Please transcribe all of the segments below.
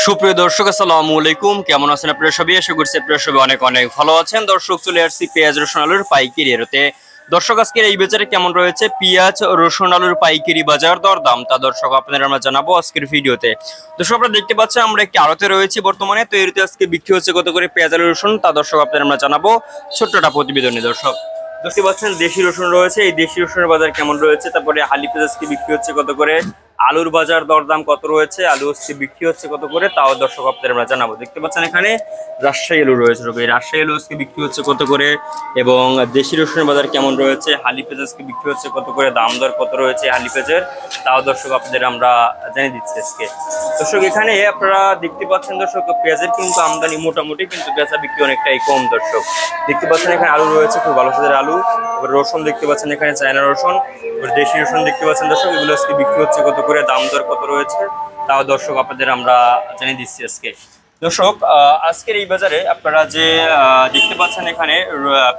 সুপ্রিয় দর্শক আসসালামু আলাইকুম, কেমন আছেন আপনারা সবাই? আশা করছি আপনারা সবাই অনেক অনেক ভালো আছেন। দর্শক, চলে আসছি পেঁয়াজ রসুন আলুর পাইকারি রেটে। দর্শক, আজকের এই বাজারে কেমন রয়েছে পেঁয়াজ রসুন আলুর পাইকারি বাজার দর দাম, তা দর্শক আপনাদের আমরা জানাবো আজকের ভিডিওতে। দর্শক, আপনারা দেখতে পাচ্ছেন আমরা একটি আড়তে রয়েছি বর্তমানে, তো এর আজকে বিক্রি হচ্ছে কত করে পেঁয়াজ আলু রসুন, তা দর্শক আপনাদের আমরা জানাবো ছোট্টটা প্রতিবেদনে। দর্শক দেখতে পাচ্ছেন দেশি রসুন রয়েছে, এই দেশি রসুনের বাজার কেমন রয়েছে, তারপরে হালি পেঁয়াজ আজকে বিক্রি হচ্ছে কত করে, আলুর বাজার দরদাম কত রয়েছে, আলু হচ্ছে বিক্রি হচ্ছে কত করে, তাও দর্শক আপনাদের আমরা জানাবো। দেখতে পাচ্ছেন এখানে রাজশাহী আলু রয়েছে, এই রাজশাহী আলু আজকে বিক্রি হচ্ছে কত করে, এবং দেশি রসুনের বাজার কেমন রয়েছে, হালি পেঁয়াজ আজকে বিক্রি হচ্ছে কত করে, দাম দর কত রয়েছে হালি পেঁয়াজের, তাও দর্শক আপনাদের আমরা জানিয়ে দিচ্ছি আজকে। দর্শক এখানে আপনারা দেখতে পাচ্ছেন দর্শক পেঁয়াজের কিন্তু আমদানি মোটামুটি, কিন্তু বেচা বিক্রি অনেকটাই কম। দর্শক দেখতে পাচ্ছেন এখানে আলু রয়েছে খুব ভালো সাইজের আলু, রসুন দেখতে পাচ্ছেন এখানে চায়না রসুন, দেশি রসুন দেখতে পাচ্ছেন দর্শক, এগুলো আজকে বিক্রি হচ্ছে কত করে, দাম দর কত রয়েছে, তাও দর্শক আপনাদের আমরা জানিয়ে দিচ্ছি আজকে। দর্শক আজকের এই বাজারে আপনারা যে দেখতে পাচ্ছেন এখানে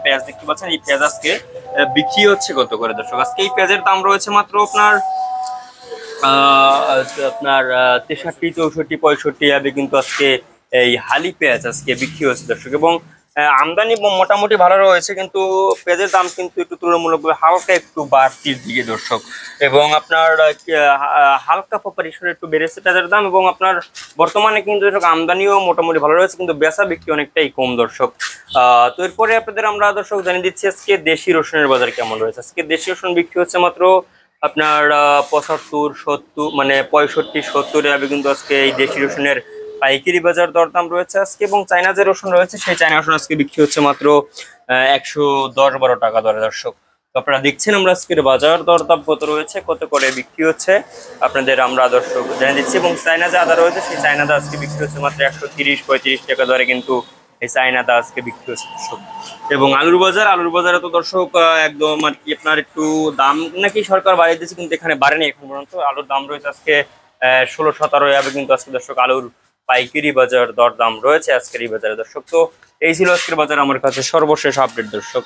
পেঁয়াজ দেখতে পাচ্ছেন, এই পেঁয়াজ আজকে বিক্রি হচ্ছে কত করে। দর্শক আজকে এই পেঁয়াজের দাম রয়েছে মাত্র আপনার 63, 64, 65 হবে, কিন্তু আজকে এই হালি পেঁয়াজ আজকে বিক্রি হচ্ছে দর্শক। এবং আমদানি মোটামুটি ভালো রয়েছে, কিন্তু পেঁয়াজের দাম কিন্তু একটু তুলনামূলকভাবে হালকা একটু বাড়তির দিকে দর্শক। এবং আপনার হালকা পরিসরে একটু বেড়েছে পেঁয়াজের দাম, এবং আপনার বর্তমানে কিন্তু আমদানিও মোটামুটি ভালো রয়েছে, কিন্তু বেচা বিক্রি অনেকটাই কম দর্শক। তো এরপরে আপনাদের আমরা দর্শক জানিয়ে দিচ্ছি আজকে দেশি রসুনের বাজার কেমন রয়েছে। আজকে দেশি রসুন বিক্রি হচ্ছে মাত্র আপনার 75, 70 মানে 65, 70 হবে, কিন্তু আজকে এই দেশি রসুনের পাইকারি বাজার দরদাম রয়েছে আজকে। এবং চায়না যে রসুন রয়েছে সেই চায়না রসুন আজকে বিক্রি হচ্ছে মাত্র 110-12 টাকা দরে। দর্শক তো আপনারা দেখছেন আমরা আজকের বাজার দরদাম কত রয়েছে, কত করে বিক্রি হচ্ছে আপনাদের আমরা দর্শক জানিয়ে দিচ্ছি। এবং চায়না যে আদা রয়েছে সেই চায়না আদা আজকে বিক্রি হচ্ছে মাত্র 130-35 টাকা দরে, কিন্তু এই চায়না আদা আজকে বিক্রি হচ্ছে দর্শক। এবং আলুর বাজারে তো দর্শক একদম আর কি আপনার একটু দাম নাকি সরকার বাড়িয়ে দিয়েছে, কিন্তু এখানে বাড়েনি এখন পর্যন্ত। আলুর দাম রয়েছে আজকে 16-17 হবে, কিন্তু আজকে দর্শক আলুর পাইকারি বাজার দরদাম রয়েছে আজকের এই বাজারে। দর্শক তো এই ছিল আজকের বাজার আমার কাছে সর্বশেষ আপডেট দর্শক।